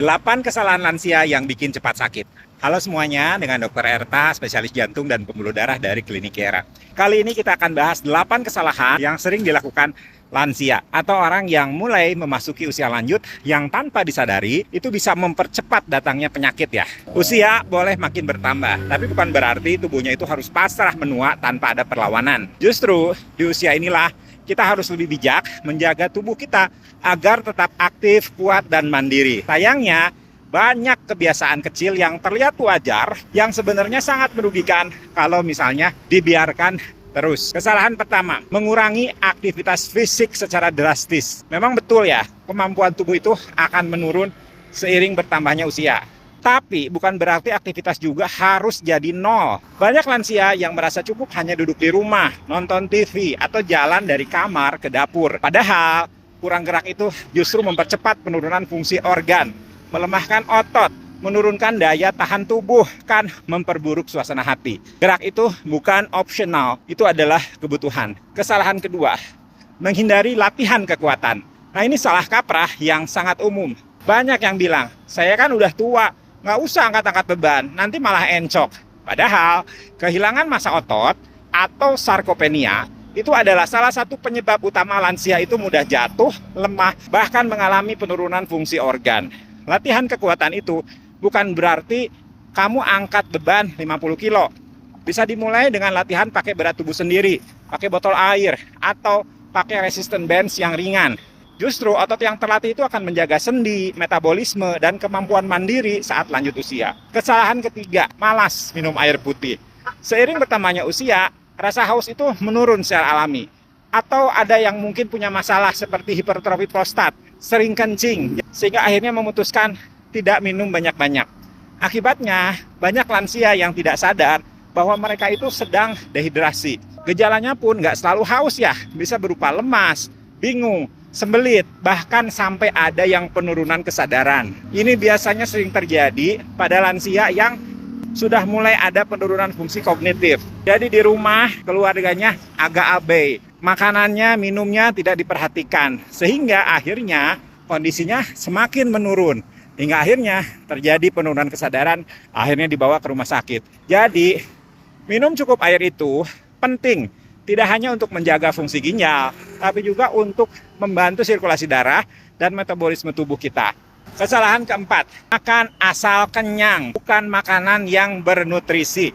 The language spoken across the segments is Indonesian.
8 kesalahan lansia yang bikin cepat sakit. Halo semuanya, dengan Dr. Erta, spesialis jantung dan pembuluh darah dari Klinik Kiera. Kali ini kita akan bahas 8 kesalahan yang sering dilakukan lansia atau orang yang mulai memasuki usia lanjut yang tanpa disadari itu bisa mempercepat datangnya penyakit ya. Usia boleh makin bertambah, tapi bukan berarti tubuhnya itu harus pasrah menua tanpa ada perlawanan. Justru di usia inilah kita harus lebih bijak menjaga tubuh kita agar tetap aktif, kuat, dan mandiri. Sayangnya, banyak kebiasaan kecil yang terlihat wajar yang sebenarnya sangat merugikan kalau misalnya dibiarkan terus. Kesalahan pertama, mengurangi aktivitas fisik secara drastis. Memang betul ya, kemampuan tubuh itu akan menurun seiring bertambahnya usia. Tapi bukan berarti aktivitas juga harus jadi nol. Banyak lansia yang merasa cukup hanya duduk di rumah, nonton TV, atau jalan dari kamar ke dapur. Padahal, kurang gerak itu justru mempercepat penurunan fungsi organ, melemahkan otot, menurunkan daya tahan tubuh, kan memperburuk suasana hati. Gerak itu bukan opsional, itu adalah kebutuhan. Kesalahan kedua, menghindari latihan kekuatan. Nah, ini salah kaprah yang sangat umum. Banyak yang bilang, saya kan udah tua, nggak usah angkat-angkat beban, nanti malah encok. Padahal, kehilangan massa otot atau sarkopenia itu adalah salah satu penyebab utama lansia itu mudah jatuh, lemah, bahkan mengalami penurunan fungsi organ. Latihan kekuatan itu bukan berarti kamu angkat beban 50 kilo. Bisa dimulai dengan latihan pakai berat tubuh sendiri, pakai botol air, atau pakai resistance bands yang ringan. Justru otot yang terlatih itu akan menjaga sendi, metabolisme, dan kemampuan mandiri saat lanjut usia. Kesalahan ketiga, malas minum air putih. Seiring bertambahnya usia, rasa haus itu menurun secara alami. Atau ada yang mungkin punya masalah seperti hipertrofi prostat, sering kencing, sehingga akhirnya memutuskan tidak minum banyak-banyak. Akibatnya, banyak lansia yang tidak sadar bahwa mereka itu sedang dehidrasi. Gejalanya pun nggak selalu haus ya, bisa berupa lemas, bingung, sembelit, bahkan sampai ada yang penurunan kesadaran. Ini biasanya sering terjadi pada lansia yang sudah mulai ada penurunan fungsi kognitif. Jadi di rumah keluarganya agak abai, makanannya, minumnya tidak diperhatikan, sehingga akhirnya kondisinya semakin menurun. Hingga akhirnya terjadi penurunan kesadaran, akhirnya dibawa ke rumah sakit. Jadi minum cukup air itu penting. Tidak hanya untuk menjaga fungsi ginjal, tapi juga untuk membantu sirkulasi darah dan metabolisme tubuh kita. Kesalahan keempat, makan asal kenyang, bukan makanan yang bernutrisi.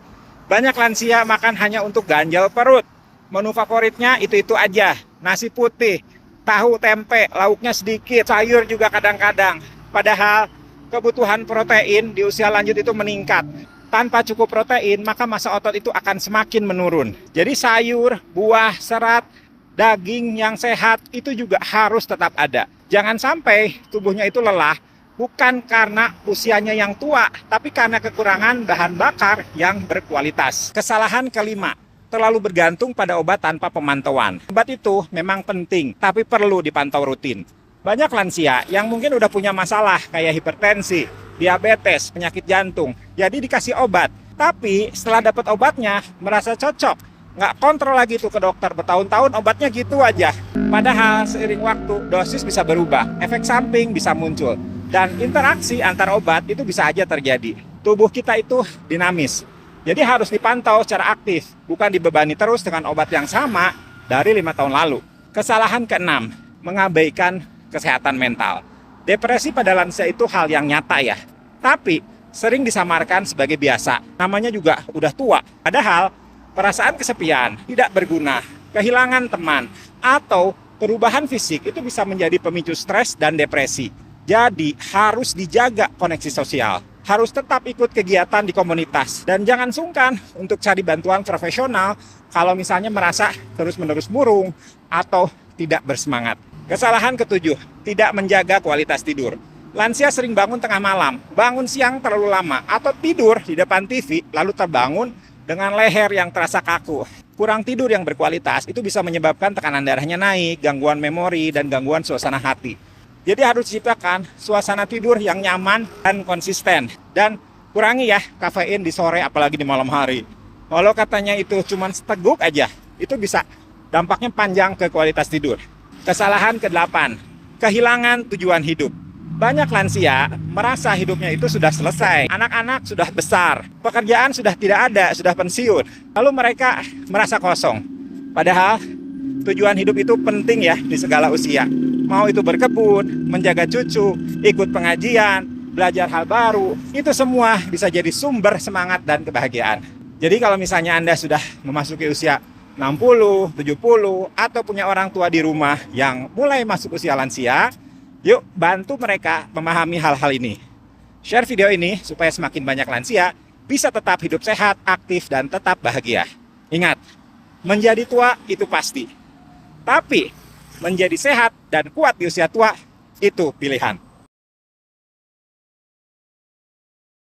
Banyak lansia makan hanya untuk ganjal perut. Menu favoritnya itu-itu aja, nasi putih, tahu, tempe, lauknya sedikit, sayur juga kadang-kadang. Padahal kebutuhan protein di usia lanjut itu meningkat. Tanpa cukup protein, maka massa otot itu akan semakin menurun. Jadi sayur, buah, serat, daging yang sehat itu juga harus tetap ada. Jangan sampai tubuhnya itu lelah, bukan karena usianya yang tua, tapi karena kekurangan bahan bakar yang berkualitas. Kesalahan kelima, terlalu bergantung pada obat tanpa pemantauan. Obat itu memang penting, tapi perlu dipantau rutin. Banyak lansia yang mungkin udah punya masalah kayak hipertensi, diabetes, penyakit jantung, jadi dikasih obat. Tapi setelah dapat obatnya, merasa cocok. Nggak kontrol lagi tuh ke dokter, bertahun-tahun obatnya gitu aja. Padahal seiring waktu, dosis bisa berubah, efek samping bisa muncul. Dan interaksi antar obat itu bisa aja terjadi. Tubuh kita itu dinamis. Jadi harus dipantau secara aktif, bukan dibebani terus dengan obat yang sama dari 5 tahun lalu. Kesalahan keenam, mengabaikan kesehatan mental. Depresi pada lansia itu hal yang nyata ya, tapi sering disamarkan sebagai biasa. Namanya juga udah tua. Padahal perasaan kesepian, tidak berguna, kehilangan teman, atau perubahan fisik itu bisa menjadi pemicu stres dan depresi. Jadi harus dijaga koneksi sosial. Harus tetap ikut kegiatan di komunitas. Dan jangan sungkan untuk cari bantuan profesional kalau misalnya merasa terus-menerus murung atau tidak bersemangat. Kesalahan ketujuh, tidak menjaga kualitas tidur. Lansia sering bangun tengah malam, bangun siang terlalu lama, atau tidur di depan TV lalu terbangun dengan leher yang terasa kaku. Kurang tidur yang berkualitas itu bisa menyebabkan tekanan darahnya naik, gangguan memori, dan gangguan suasana hati. Jadi harus diciptakan suasana tidur yang nyaman dan konsisten. Dan kurangi ya kafein di sore apalagi di malam hari. Walau katanya itu cuma seteguk aja, itu bisa dampaknya panjang ke kualitas tidur. Kesalahan ke-8, kehilangan tujuan hidup. Banyak lansia merasa hidupnya itu sudah selesai. Anak-anak sudah besar, pekerjaan sudah tidak ada, sudah pensiun. Lalu mereka merasa kosong. Padahal tujuan hidup itu penting ya di segala usia. Mau itu berkebun, menjaga cucu, ikut pengajian, belajar hal baru, itu semua bisa jadi sumber semangat dan kebahagiaan. Jadi kalau misalnya Anda sudah memasuki usia 60, 70, atau punya orang tua di rumah yang mulai masuk usia lansia, yuk bantu mereka memahami hal-hal ini. Share video ini supaya semakin banyak lansia bisa tetap hidup sehat, aktif, dan tetap bahagia. Ingat, menjadi tua itu pasti. Tapi menjadi sehat dan kuat di usia tua itu pilihan.